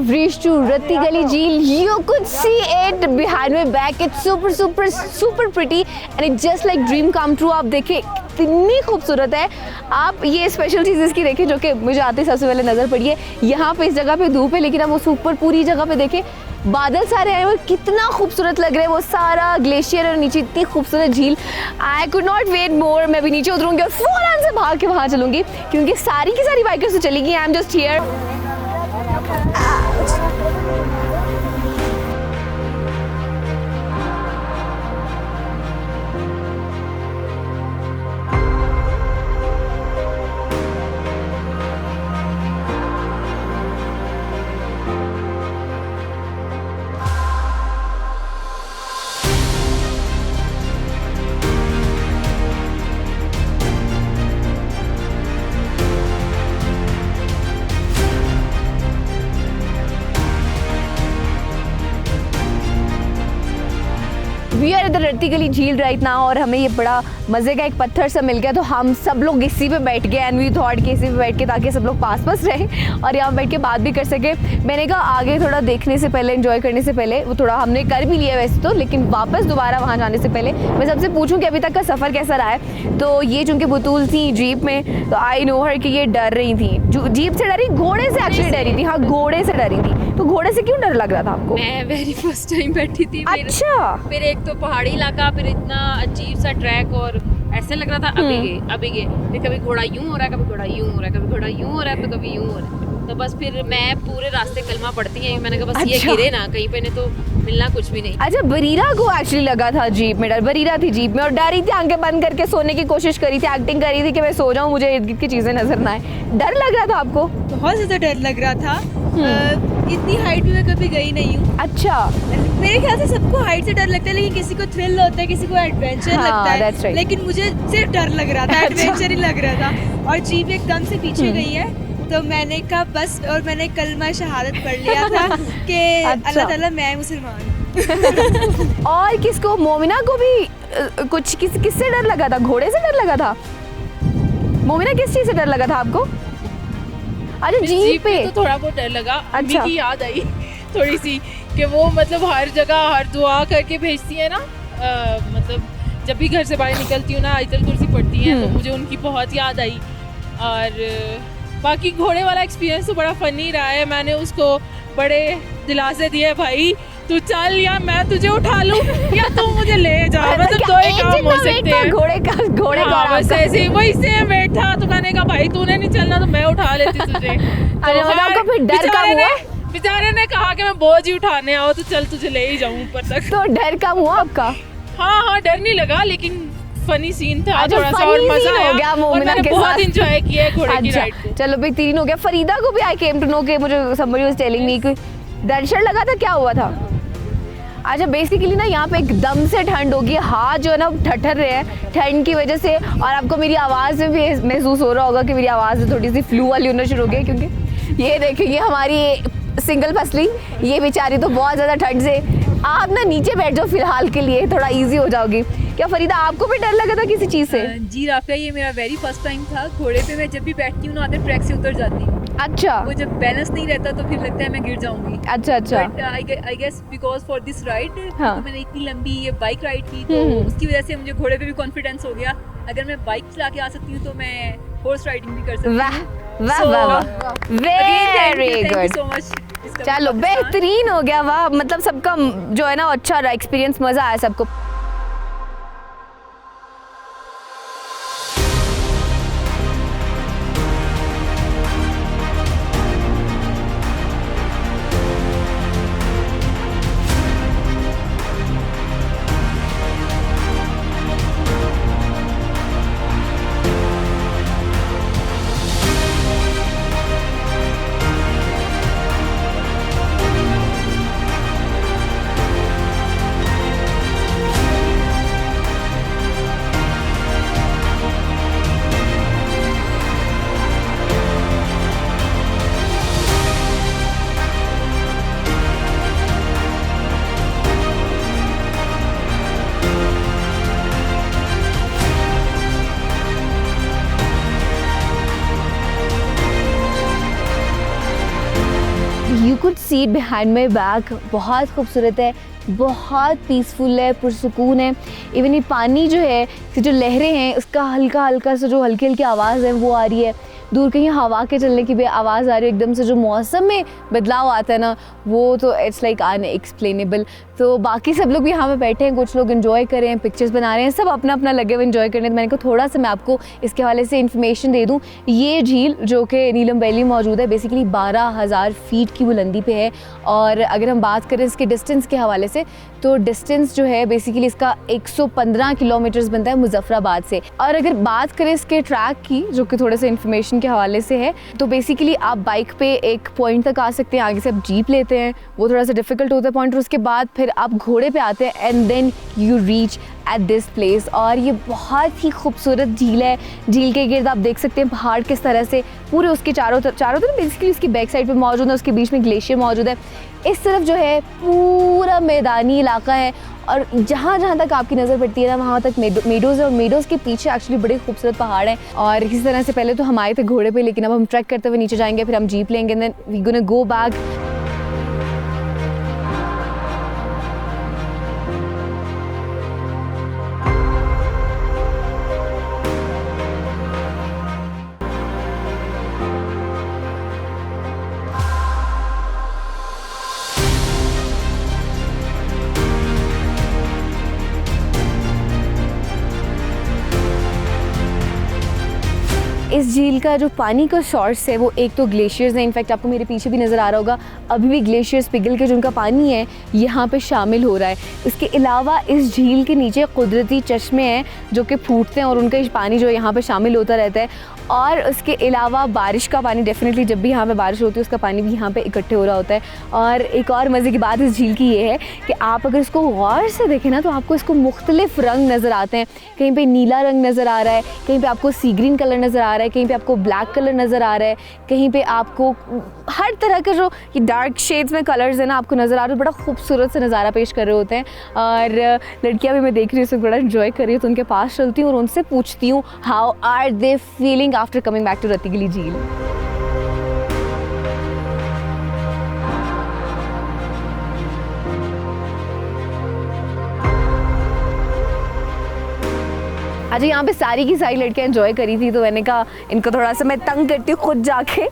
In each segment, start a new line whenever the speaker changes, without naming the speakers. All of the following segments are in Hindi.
have reached to Rattigali Jheel. You could see it behind my back. It's super pretty and it's just like dream come true. आप देखें कितनी खूबसूरत है. आप ये स्पेशल चीज़ इसकी देखें जो कि मुझे आते सबसे पहले नज़र पड़ी है. यहाँ पे इस जगह पे धूप है लेकिन आप उस ऊपर पूरी जगह पे देखें बादल सारे आए हुए कितना खूबसूरत लग रहा है वो सारा ग्लेशियर और नीचे इतनी खूबसूरत झील. आई कुड नॉट वेट मोर. मैं भी नीचे उतरूंगी और फौरन से भाग के वहाँ चलूँगी क्योंकि सारी की सारी बाइकर्स तो चलेगी. I am just here. We are the Rattigali jheel right now और हमें ये बड़ा मज़े का एक पत्थर सा मिल गया तो हम सब लोग इसी पे बैठ गए. एंड वी थॉट कि इसी पे बैठ के ताकि सब लोग पास रहे और यहाँ बैठ के बात भी कर सके. मैंने कहा आगे थोड़ा देखने से पहले एंजॉय करने से पहले वो थोड़ा हमने कर भी लिया वैसे तो लेकिन वापस दोबारा वहाँ जाने से पहले मैं सबसे पूछूं कि अभी तक का सफ़र कैसा रहा है. तो ये चूँकि बुतूल थी जीप में तो आई नो हर कि ये डर रही थी. जीप से डरी घोड़े से एक्चुअली डरी थी. हाँ घोड़े से डरी थी. तो घोड़े से क्यों डर लग रहा था आपको?
मैं वेरी फर्स्ट टाइम बैठी थी.
अच्छा.
फिर एक तो पहाड़ी इलाका फिर इतना अजीब सा ट्रैक और ऐसे लग रहा था अभी गए फिर कभी घोड़ा यूं हो रहा है कभी घोड़ा यूं हो रहा है कभी घोड़ा यूं हो रहा है तो कभी यूं हो रहा है. तो बस फिर मैं पूरे रास्ते कलमा पढ़ती है. मैंने कहा बस
अच्छा.
ये गिरे ना कहीं पे नहीं तो मिलना कुछ भी नहीं.
अच्छा बरीरा को एक्चुअली लगा था जीप में डर. बरीरा थी जीप में और डरी थी. आंखें बंद करके सोने की कोशिश करी थी. एक्टिंग करी थी कि मैं सो जाऊं मुझे इर्द गिर्द की चीजें नजर ना आए. डर लग रहा था आपको?
बहुत ज़्यादा डर लग रहा था. इतनी हाइट में मैं कभी गई नहीं हूँ.
अच्छा.
मेरे ख्याल से सबको हाइट से डर लगता है लेकिन किसी को थ्रिल होता है किसी को एडवेंचर
हाँ,
लगता है.
that's right.
लेकिन मुझे सिर्फ डर लग रहा था. एडवेंचर ही लग रहा था. और जीप एकदम से पीछे गई है तो मैंने कहा बस. और मैंने कलमा शहादत पढ़ लिया था कि अल्लाह ताला मैं मुसलमान.
और किसको? मोमिना को भी कुछ किससे डर लगा था? घोड़े से डर लगा था? मोमिना किस चीज से डर लगा था आपको? अच्छा जीप पे
तो थोड़ा बहुत डर लगा.
अच्छा.
की याद आई थोड़ी सी कि वो मतलब हर जगह हर दुआ करके भेजती है ना. मतलब जब भी घर से बाहर निकलती हूँ ना आयतल कुर्सी पढ़ती हैं तो मुझे उनकी बहुत याद आई. और बाकी घोड़े वाला एक्सपीरियंस तो बड़ा फनी रहा है. मैंने उसको बड़े दिलासे दिए भाई तू चल या मैं तुझे उठा लूं या तू मुझे ले जा. मतलब दो ही काम हो सकते हैं.
घोड़े का
बस ऐसे वही सेम वेट था. तो मैंने कहा भाई तूने नहीं चलना तो मैं उठा लेती तुझे.
अरे मतलब आपको फिर डर कम हुआ?
बेचारे ने कहा कि मैं बोझ ही उठाने आओ तो चल तुझे ले ही जाऊं ऊपर तक.
तो डर कम हुआ आपका?
हाँ डर नहीं लगा लेकिन फनी सीन था.
अच्छा,
थोड़ा सा और मजा
हो गया मोमिना के साथ.
बहुत एंजॉय किया घोड़े की राइड को.
चलो बेहतरीन हो गया. फरीदा को भी आई केम टू नो के मुझे somebody was telling me कि डर लगा था. क्या हुआ था? अच्छा बेसिकली ना यहाँ पे एकदम से ठंड होगी. हाथ जो है ना ठठर रहे हैं ठंड की वजह से. और आपको मेरी आवाज़ में भी महसूस हो रहा होगा कि मेरी आवाज़ थोड़ी सी फ्लू वाली होना शुरू हो गई क्योंकि ये देखिए हमारी सिंगल फसली ये बेचारी तो बहुत ज़्यादा ठंड से. आप ना नीचे बैठ जाओ फिलहाल के लिए थोड़ा ईजी हो जाओगी. क्या फरीदा आपको भी डर लगा था किसी चीज़ से?
जी राफिया ये मेरा वेरी फर्स्ट टाइम था. घोड़े पे मैं जब भी बैठती हूँ ना आधे ट्रैक से उतर जाती हूँ.
अच्छा.
वो जब बैलेंस नहीं रहता तो फिर लगता है मैं गिर जाऊंगी.
अच्छा.
But I guess because for this ride
हाँ.
मैंने इतनी लंबी ये बाइक राइड की तो उसकी वजह से मुझे घोड़े पे भी कॉन्फिडेंस हो गया. अगर मैं बाइक चला के आ सकती हूँ तो मैं हॉर्स राइडिंग भी कर सकती हूँ.
वाह वेरी गुड.
So much.
चलो बेहतरीन हो गया. वाह मतलब सबका जो है ना अच्छा रहा एक्सपीरियंस. मज़ा आया सबको. See it behind my back, बहुत खूबसूरत है, बहुत पीसफुल है, पुरसुकून है। इवन ये पानी जो है, जो लहरें हैं, उसका हल्का हल्का सा जो हल्की हल्की आवाज़ है वो आ रही है। दूर कहीं हवा के चलने की भी आवाज़ आ रही है। एकदम से जो मौसम में बदलाव आता है ना, वो तो इट्स लाइक अनएक्सप्लेनेबल। तो बाकी सब लोग भी यहाँ पे बैठे हैं, कुछ लोग एंजॉय कर रहे हैं, पिक्चर्स बना रहे हैं, सब अपना अपना लगे हुए एंजॉय करने। तो मैंने कहा थोड़ा सा मैं आपको इसके हवाले से इन्फॉर्मेशन दे दूँ। ये झील जो कि नीलम वैली में मौजूद है, बेसिकली 12,000 फीट की बुलंदी पे है। और अगर हम बात करें इसके डिस्टेंस के हवाले से, तो डिस्टेंस जो है बेसिकली इसका 115 किलोमीटर्स बनता है मुजफ्फराबाद से। और अगर बात करें इसके ट्रैक की, जो कि थोड़े से इन्फॉर्मेशन के हवाले से है, तो बेसिकली आप बाइक पे एक पॉइंट तक आ सकते हैं, आगे से आप जीप लेते हैं, वो थोड़ा सा डिफिकल्ट होता है पॉइंट, और उसके बाद फिर आप घोड़े पे आते हैं and then you reach at this place. और ये बहुत ही खूबसूरत झील है। झील के गिर्द आप देख सकते हैं पहाड़ किस तरह से पूरे उसके चारों तरफ बेसिकली उसकी बैक साइड पे मौजूद है, उसके बीच में ग्लेशियर मौजूद है। इस तरफ जो है पूरा मैदानी इलाका है, और जहाँ जहाँ तक आपकी नज़र पड़ती है ना, वहाँ तक मेडोज़ है, और मेडोज़ के पीछे एक्चुअली बड़े खूबसूरत पहाड़ हैं। और इसी तरह से पहले तो हम आए थे घोड़े पे, लेकिन अब हम ट्रैक करते हुए नीचे जाएंगे, फिर हम जीप लेंगे, then we gonna go back. इस झील का जो पानी का सोर्स है वो एक तो ग्लेशियर्स हैं। इनफैक्ट आपको मेरे पीछे भी नज़र आ रहा होगा, अभी भी ग्लेशियर्स पिघल के जो उनका पानी है यहाँ पे शामिल हो रहा है। इसके अलावा इस झील के नीचे कुदरती चश्मे हैं जो कि फूटते हैं, और उनका पानी जो यहाँ पे शामिल होता रहता है। और उसके अलावा बारिश का पानी, डेफिनेटली जब भी यहाँ पे बारिश होती है उसका पानी भी यहाँ पे इकट्ठे हो रहा होता है। और एक और मज़े की बात इस झील की ये है कि आप अगर इसको गौर से देखें ना, तो आपको इसको मुख्तलिफ रंग नज़र आते हैं। कहीं पे नीला रंग नज़र आ रहा है, कहीं पे आपको सी ग्रीन कलर नज़र आ रहा है, कहीं पे आपको ब्लैक कलर नज़र आ रहा है, कहीं पे आपको हर तरह का जो ये डार्क शेड्स में कलर्स है ना आपको नज़र आ रहे हैं। बड़ा खूबसूरत सा नज़ारा पेश कर रहे होते हैं। और लड़कियाँ भी मैं देख रही हूँ, इसमें बड़ा इन्जॉय कर रही हूँ, तो उनके पास चलती हूँ और उनसे पूछती हूँ how are they feeling after coming back to Rattigali jheel. अच्छा, यहाँ पे सारी की सारी लड़कियाँ एंजॉय करी थी, तो मैंने कहा इनको थोड़ा सा मैं तंग करती हूँ खुद जाके,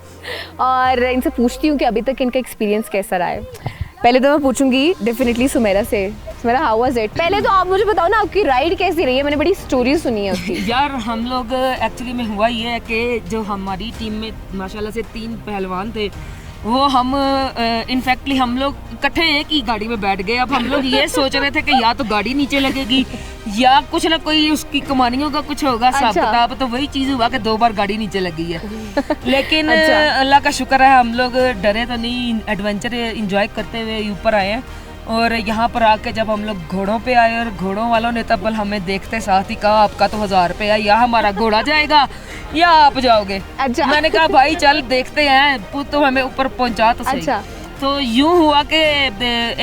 और इनसे पूछती हूँ कि अभी तक इनका एक्सपीरियंस कैसा रहा है। पहले तो मैं पूछूंगी डेफिनेटली सुमेरा से। Sumera, how was it? पहले तो आप मुझे बताओ ना आपकी राइड कैसी रही है, मैंने बड़ी स्टोरी सुनी है उसकी।
यार हम लोग एक्चुअली में हुआ ये है कि जो हमारी टीम में माशाल्लाह से 3 पहलवान थे, वो हम इनफैक्टली हम लोग इकट्ठे एक ही गाड़ी में बैठ गए। अब हम लोग ये सोच रहे थे कि या तो गाड़ी नीचे लगेगी या कुछ ना कोई उसकी कमानियों का कुछ होगा हिसाब किताब। तो वही चीज़ हुआ कि 2 बार गाड़ी नीचे लगी है। लेकिन अल्लाह का शुक्र है हम लोग डरे तो नहीं, एडवेंचर इंजॉय करते हुए ऊपर आए हैं। और यहाँ पर आके जब हम लोग घोड़ों पे आए, और घोड़ों वालों ने तब हमें देखते साथ ही कहा आपका तो 1000 रुपया, या हमारा घोड़ा जाएगा या आप जाओगे। अच्छा। मैंने कहा भाई चल देखते हैं, तो हमें ऊपर पहुँचा तो सही। अच्छा। तो यूँ हुआ कि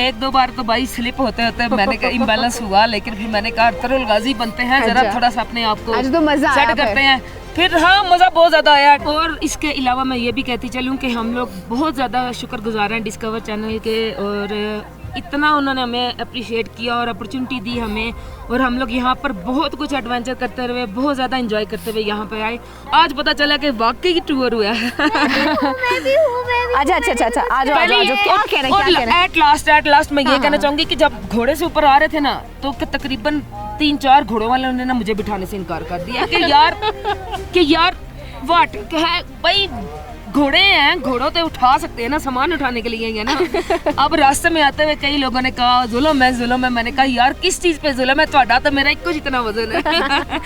1-2 बार तो भाई स्लिप होते होते मैंने कहा इम्बैलेंस हुआ, लेकिन फिर मैंने कहा तरुल गाजी बनते हैं, जरा थोड़ा सा अपने आप को
तो मजा
सेट करते हैं। फिर हाँ, मज़ा बहुत ज़्यादा आया। और इसके अलावा मैं ये भी कहती चलूँ कि हम लोग बहुत ज़्यादा शुक्रगुजार हैं डिस्कवर चैनल के, और इतना उन्होंने हमें अप्रिशिएट किया और अपॉर्चुनिटी दी हमें, और हम लोग यहाँ पर बहुत कुछ एडवेंचर करते हुए, बहुत ज़्यादा एंजॉय करते हुए यहाँ पे आए। आज पता चला कि वाकई टूर हुआ है।
अच्छा, आज क्या कह रहे हैं?
एट लास्ट मैं ये कहना चाहूँगी कि जब घोड़े से ऊपर आ रहे थे ना, तो तकरीबन 3-4 घोड़ों वालों ने ना मुझे बिठाने से इनकार कर दिया कि यार वाट है भाई, घोड़े हैं, घोड़ों पे उठा सकते हैं ना, सामान उठाने के लिए है ना। अब रास्ते में आते हुए कई लोगों ने कहा जुल्म है। मैंने कहा यार किस चीज़ पे जुल्म है, ਤੁਹਾਡਾ तो मेरा इक्को जितना वजन है।